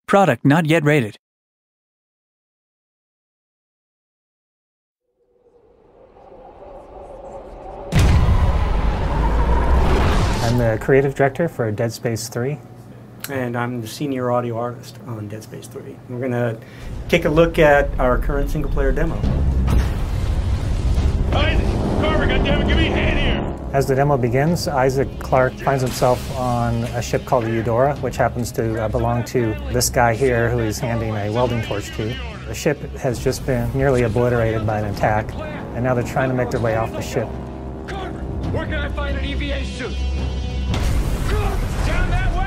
Product not yet rated. I'm the creative director for Dead Space 3. And I'm the senior audio artist on Dead Space 3. We're going to take a look at our current single-player demo. Isaac! Carver, goddammit, give me a hand here! As the demo begins, Isaac Clarke finds himself on a ship called the Eudora, which happens to belong to this guy here who he's handing a welding torch to. The ship has just been nearly obliterated by an attack, and now they're trying to make their way off the ship. Carver, where can I find an EVA suit? Down that way!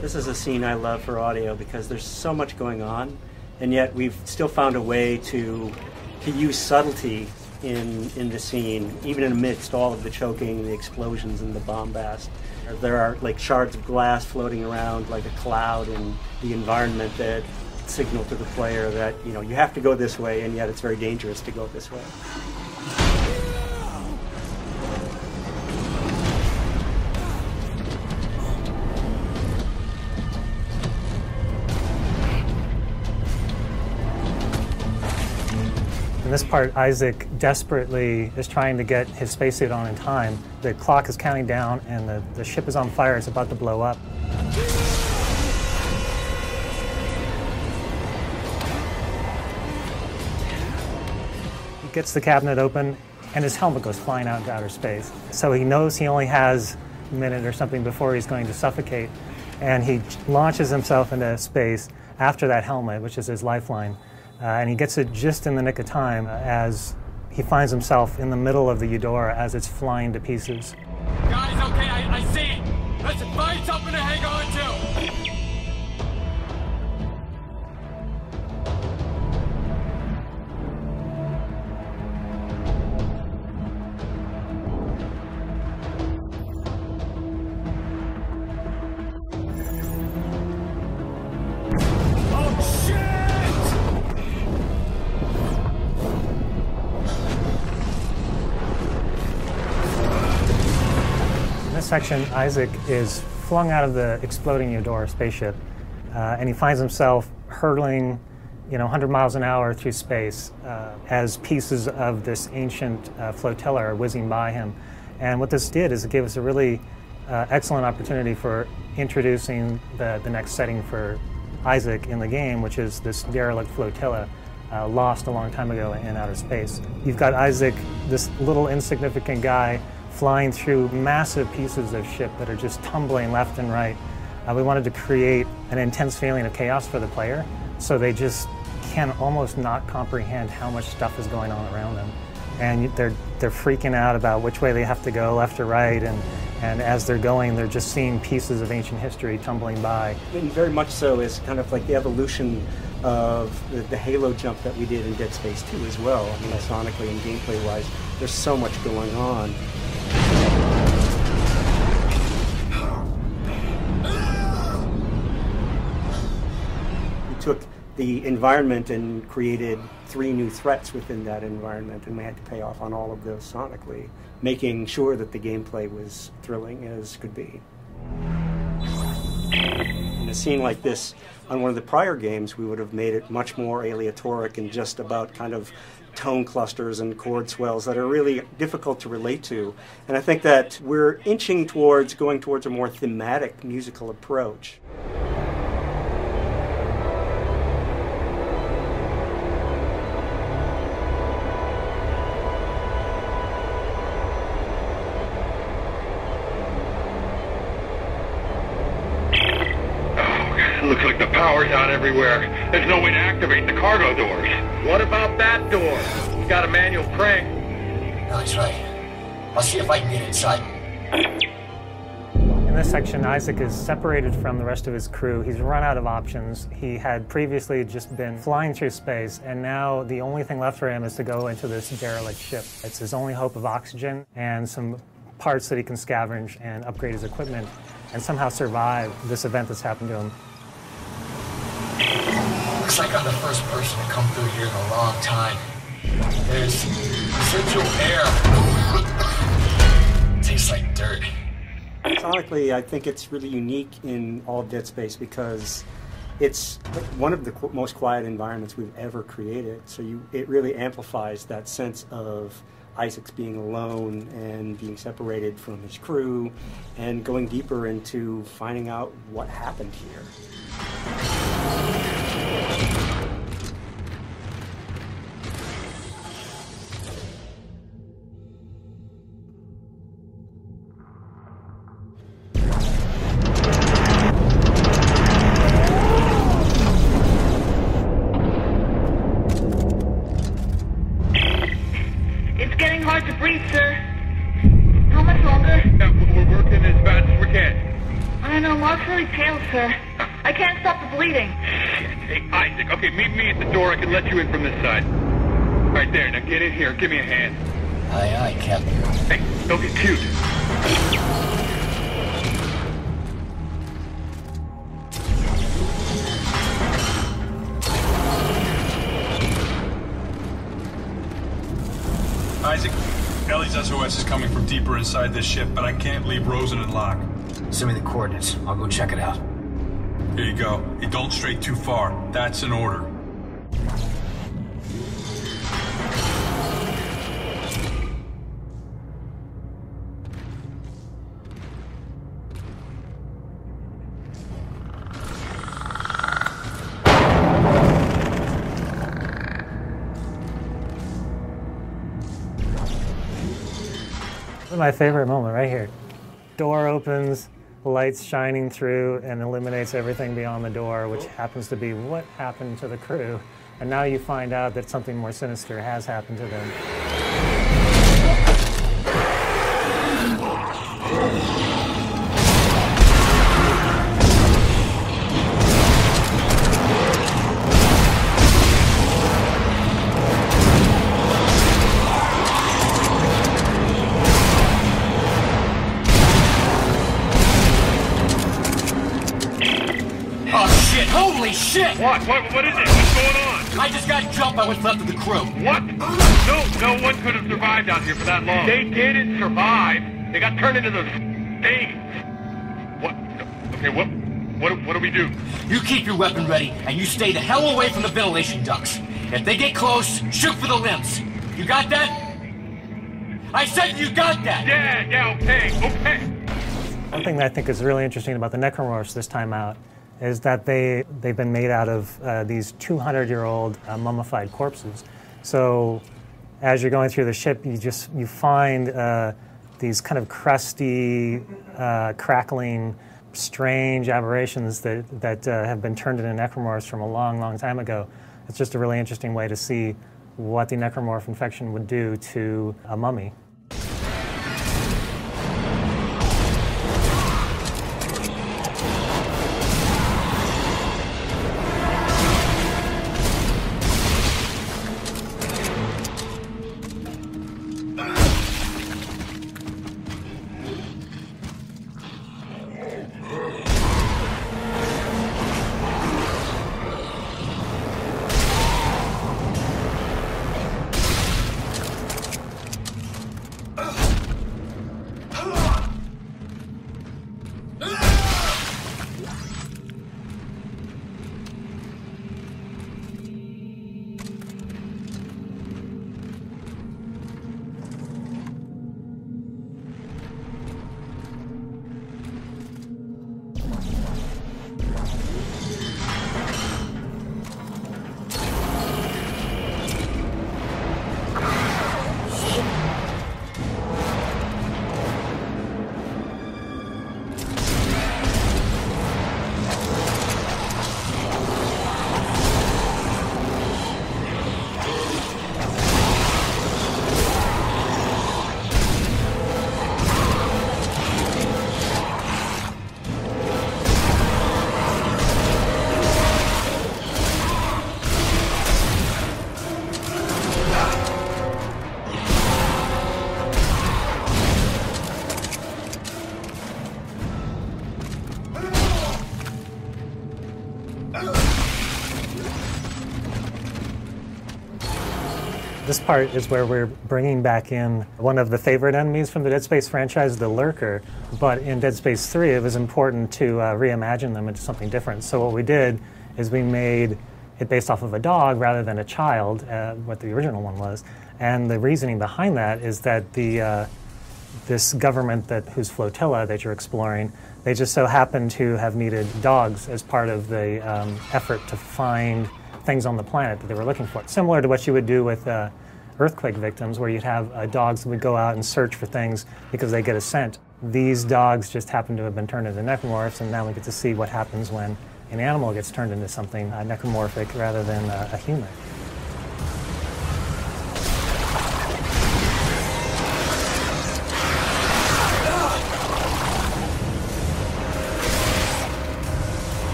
This is a scene I love for audio because there's so much going on, and yet we've still found a way to use subtlety in the scene, even amidst all of the choking, the explosions, and the bombast. There are like shards of glass floating around like a cloud in the environment that signal to the player that, you know, you have to go this way, and yet it's very dangerous to go this way. In this part, Isaac desperately is trying to get his spacesuit on in time. The clock is counting down and the ship is on fire. It's about to blow up. He gets the cabinet open and his helmet goes flying out into outer space. So he knows he only has a minute or something before he's going to suffocate, and he launches himself into space after that helmet, which is his lifeline. And he gets it just in the nick of time as he finds himself in the middle of the Eudora as it's flying to pieces. Guys, okay, I see it. Listen, find something to hang on to. In this section, Isaac is flung out of the exploding Eudora spaceship, and he finds himself hurtling, 100 miles an hour through space as pieces of this ancient flotilla are whizzing by him. And what this did is it gave us a really excellent opportunity for introducing the next setting for Isaac in the game, which is this derelict flotilla lost a long time ago in outer space. You've got Isaac, this little insignificant guy, flying through massive pieces of ship that are just tumbling left and right. We wanted to create an intense feeling of chaos for the player, so they just can almost not comprehend how much stuff is going on around them. And they're freaking out about which way they have to go, left or right, and as they're going, they're just seeing pieces of ancient history tumbling by. And very much so is kind of like the evolution of the Halo jump that we did in Dead Space 2 as well. I mean, sonically and gameplay-wise, there's so much going on. We took the environment and created 3 new threats within that environment, and we had to pay off on all of those sonically, making sure that the gameplay was thrilling as could be. In a scene like this, on one of the prior games, we would have made it much more aleatoric and just about kind of tone clusters and chord swells that are really difficult to relate to. And I think that we're inching towards going towards a more thematic musical approach. Looks like the power's out everywhere. There's no way to activate the cargo doors. What about that door? It's got a manual crank. No, that's right. I'll see if I can get inside. In this section, Isaac is separated from the rest of his crew. He's run out of options. He had previously just been flying through space, and now the only thing left for him is to go into this derelict ship. It's his only hope of oxygen and some parts that he can scavenge and upgrade his equipment and somehow survive this event that's happened to him. Looks like I'm the first person to come through here in a long time. There's residual air. Tastes like dirt. Sonically, I think it's really unique in all of Dead Space because it's one of the most quiet environments we've ever created. So it really amplifies that sense of Isaac's being alone and being separated from his crew and going deeper into finding out what happened here. It's getting hard to breathe, sir. How much longer? Yeah, we're working as fast as we can. I don't know, Mark's really pale, sir. I can't stop the bleeding. Hey, Isaac, okay, meet me at the door. I can let you in from this side. Right there, now get in here. Give me a hand. Aye, aye, Captain. Hey, don't get cute. Isaac, Ellie's SOS is coming from deeper inside this ship, but I can't leave Rosen and Locke. Send me the coordinates. I'll go check it out. Here you go. You don't stray too far. That's an order. This is my favorite moment right here. Door opens, lights shining through, and eliminates everything beyond the door, which happens to be what happened to the crew. And now you find out that something more sinister has happened to them. Holy shit! What? What is it? What's going on? I just got jumped by what's left of the crew. What? No one could have survived out here for that long. They didn't survive. They got turned into those things. What? Okay, what do we do? You keep your weapon ready, and you stay the hell away from the ventilation ducts. If they get close, shoot for the limbs. You got that? I said you got that! Yeah, okay. One thing that I think is really interesting about the Necromorphs this time out is that they've been made out of these 200-year-old mummified corpses. So as you're going through the ship, you find these kind of crusty, crackling, strange aberrations that have been turned into necromorphs from a long, long time ago. It's just a really interesting way to see what the necromorph infection would do to a mummy. This part is where we're bringing back in one of the favorite enemies from the Dead Space franchise, the Lurker. But in Dead Space 3, it was important to reimagine them into something different. So what we did is we made it based off of a dog rather than a child, what the original one was. And the reasoning behind that is that this government whose flotilla that you're exploring, they just so happen to have needed dogs as part of the effort to find things on the planet that they were looking for. Similar to what you would do with earthquake victims, where you'd have dogs that would go out and search for things because they get a scent. These dogs just happen to have been turned into necromorphs, and now we get to see what happens when an animal gets turned into something necromorphic rather than a human.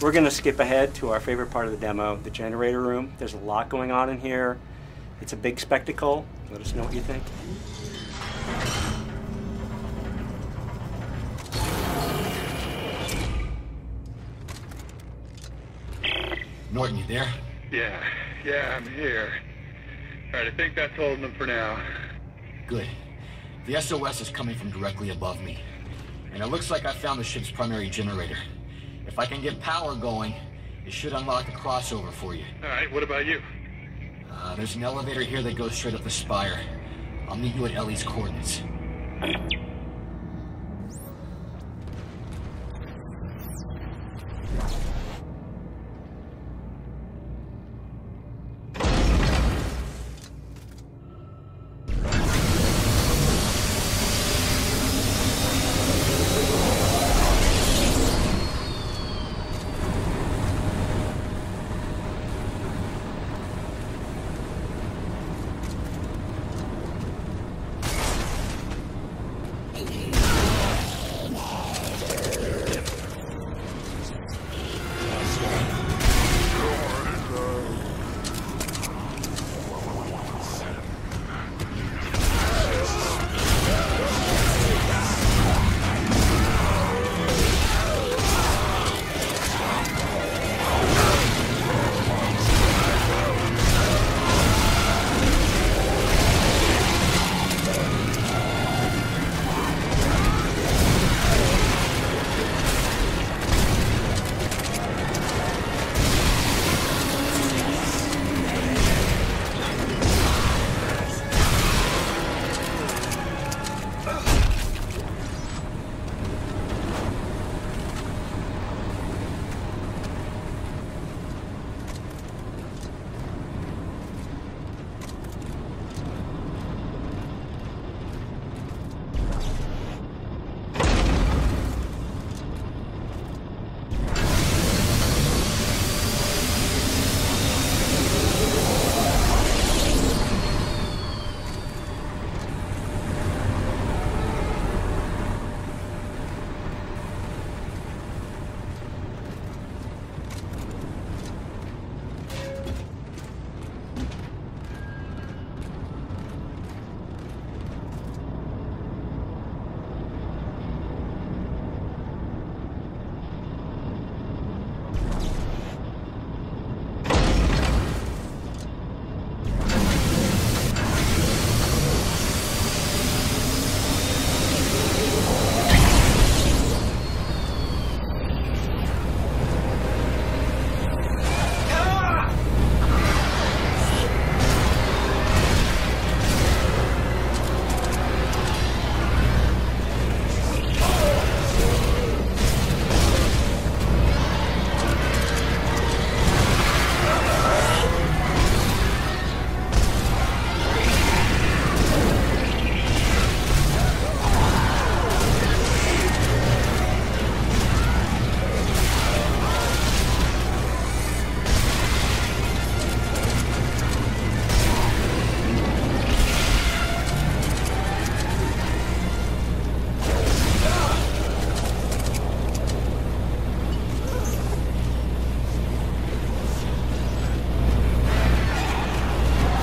We're going to skip ahead to our favorite part of the demo, the generator room. There's a lot going on in here. It's a big spectacle. Let us know what you think. Norton, you there? Yeah, I'm here. All right, I think that's holding them for now. Good. The SOS is coming from directly above me. And it looks like I found the ship's primary generator. If I can get power going, it should unlock the crossover for you. All right, what about you? There's an elevator here that goes straight up the spire. I'll meet you at Ellie's coordinates.